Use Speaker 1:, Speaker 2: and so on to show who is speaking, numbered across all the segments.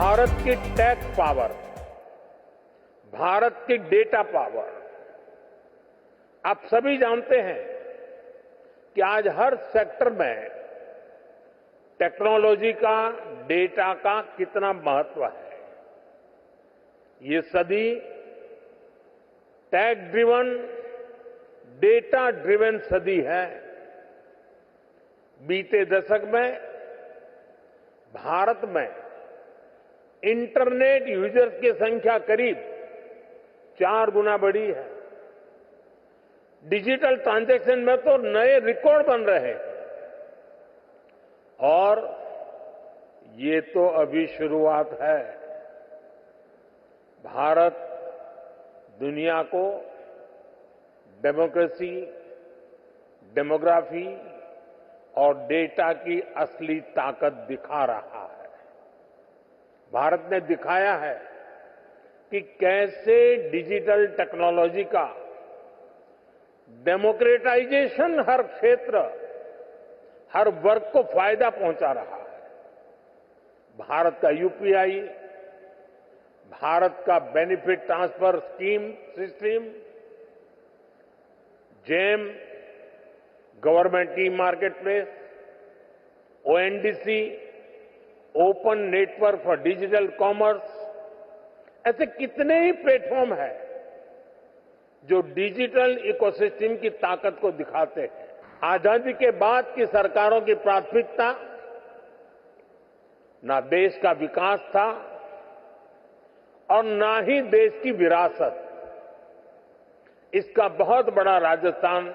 Speaker 1: भारत की take power, Bharat की data power, आप सभी जानते हैं कि आज हर सेक्टर में टेक्नोलॉजी का, डेटा का कितना महत्व है। ये सदी टेक ड्रिवन, डेटा ड्रिवन सदी है। बीते दशक में भारत में इंटरनेट यूजर्स की संख्या करीब 4 गुना बढ़ी है। डिजिटल ट्रांजैक्शन में तो नए रिकॉर्ड बन रहे हैं और ये तो अभी शुरुआत है। भारत दुनिया को डेमोक्रेसी, डेमोग्राफी और डेटा की असली ताकत दिखा रहा है। भारत ने दिखाया है कि कैसे डिजिटल टेक्नोलॉजी का डेमोक्रेटाइजेशन हर क्षेत्र, हर वर्ग को फायदा पहुंचा रहा है। भारत का यूपीआई, भारत का benefit transfer scheme system, GeM, government e market place, ONDC, open network for digital commerce, ऐसे कितने ही प्लेटफॉर्म हैं जो डिजिटल इकोसिस्टम की ताकत को दिखाते हैं। आजादी के बाद की सरकारों की प्राथमिकता ना देश का विकास था और ना ही देश की विरासत। इसका बहुत बड़ा राजस्थान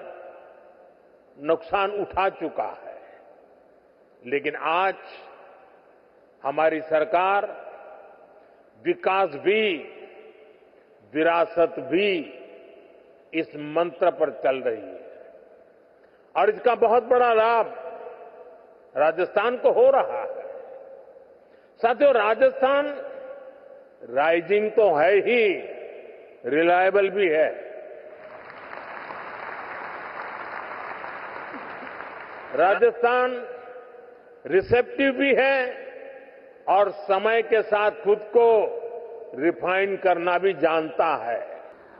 Speaker 1: नुकसान उठा चुका है। लेकिन आज हमारी सरकार विकास भी, विरासत भी इस मंत्र पर चल रही है और इसका बहुत बड़ा लाभ राजस्थान को हो रहा है। साथियों, राजस्थान राइजिंग तो है ही, रिलायबल भी है। राजस्थान रिसेप्टिव भी है और समय के साथ खुद को रिफाइन करना भी जानता है।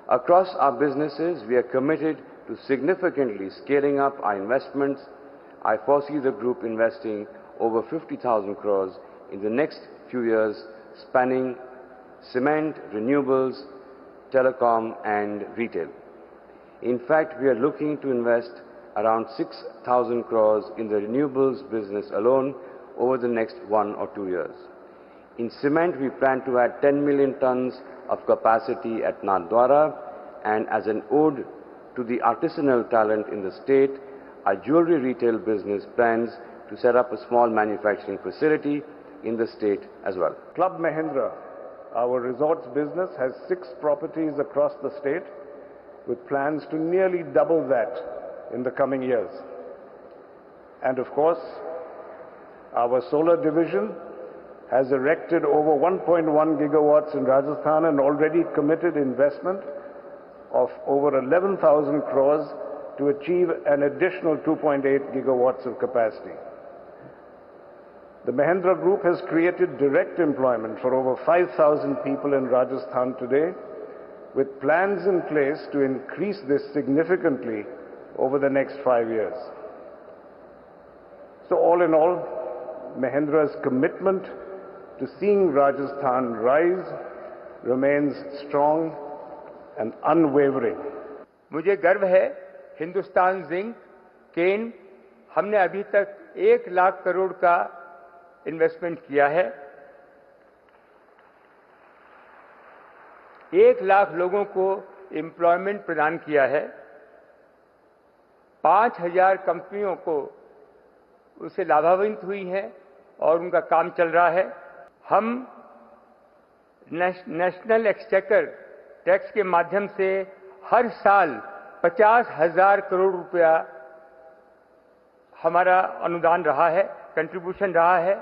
Speaker 2: Across our businesses, we are committed to significantly scaling up our investments. I foresee the group investing over 50,000 crores in the next few years, spanning cement, renewables, telecom and retail. In fact, we are looking to invest around 6,000 crores in the renewables business alone over the next 1 or 2 years. In cement, we plan to add 10 million tons of capacity at Nathdwara, and as an ode to the artisanal talent in the state, our jewelry retail business plans to set up a small manufacturing facility in the state as well.
Speaker 3: Club Mahindra, our resorts business, has 6 properties across the state with plans to nearly double that in the coming years. And of course, our solar division has erected over 1.1 gigawatts in Rajasthan and already committed investment of over 11,000 crores to achieve an additional 2.8 gigawatts of capacity. The Mahindra Group has created direct employment for over 5,000 people in Rajasthan today, with plans in place to increase this significantly over the next 5 years. So all in all, Mahindra's commitment to seeing Rajasthan rise remains strong and unwavering.
Speaker 4: मुझे गर्व है, Hindustan zinc, केन, हमने अभी तक 1 लाख करोड़ का investment किया है। 1 लाख लोगों को एम्प्लॉयमेंट प्रदान किया है। 5,000 कंपनियों को उससे लाभान्वित हुई है और उनका काम चल रहा है। हम नेशनल एक्सचेकर टैक्स के माध्यम से हर साल 50,000 करोड़ रुपया हमारा अनुदान रहा है, कंट्रीब्यूशन रहा है।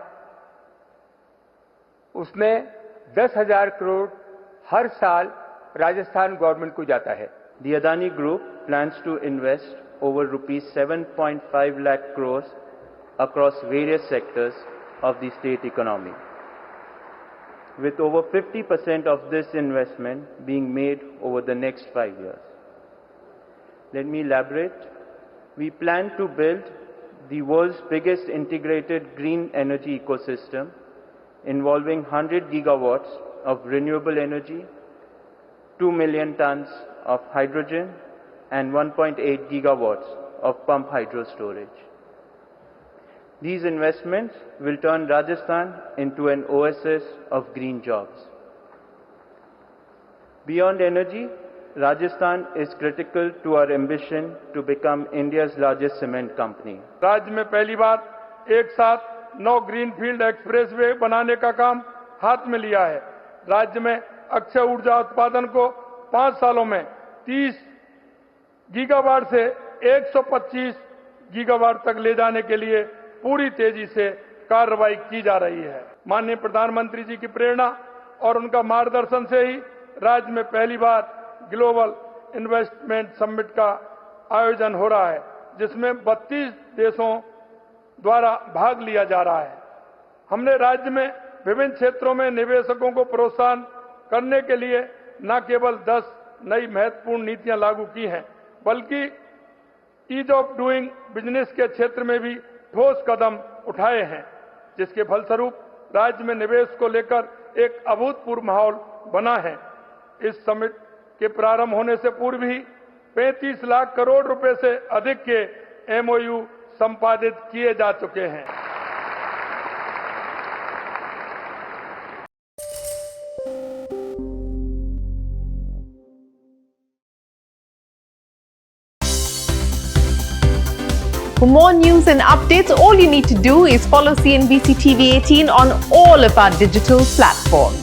Speaker 4: उसमें 10,000 करोड़ हर साल राजस्थान गवर्नमेंट को जाता है।
Speaker 5: The Adani Group plans to invest over rupees 7.5 lakh crores across various sectors of the state economy. with over 50% of this investment being made over the next 5 years. Let me elaborate. We plan to build the world's biggest integrated green energy ecosystem involving 100 gigawatts of renewable energy, 2 million tons of hydrogen, and 1.8 gigawatts of pump hydro storage. These investments will turn Rajasthan into an oasis of green jobs. Beyond energy, Rajasthan is critical to our ambition to become India's largest cement company.
Speaker 6: राज्य में पहली बार एक साथ 9 greenfield expressway बनाने का काम हाथ में लिया है। राज्य में अक्षय ऊर्जा उत्पादन को 5 सालों में 30 गीगावाट से 125 गीगावाट तक ले जाने के लिए पूरी तेजी से कार्रवाई की जा रही है। माननीय प्रधानमंत्री जी की प्रेरणा और उनका मार्गदर्शन से ही राज्य में पहली बार ग्लोबल इन्वेस्टमेंट समिट का आयोजन हो रहा है, जिसमें 32 देशों द्वारा भाग लिया जा रहा है। हमने राज्य में विभिन्न क्षेत्रों में निवेशकों को प्रोत्साहन करने के लिए न केवल 10 नई महत्वपूर्ण नीतियां लागू की हैं, बल्कि ईज ऑफ डूइंग बिजनेस के क्षेत्र में भी ठोस कदम उठाए हैं, जिसके फलस्वरूप राज्य में निवेश को लेकर एक अभूतपूर्व माहौल बना है। इस समिट के प्रारंभ होने से पूर्व ही 35 लाख करोड़ रुपए से अधिक के एमओयू संपादित किए जा चुके हैं।
Speaker 7: For more news and updates, all you need to do is follow CNBC TV 18 on all of our digital platforms.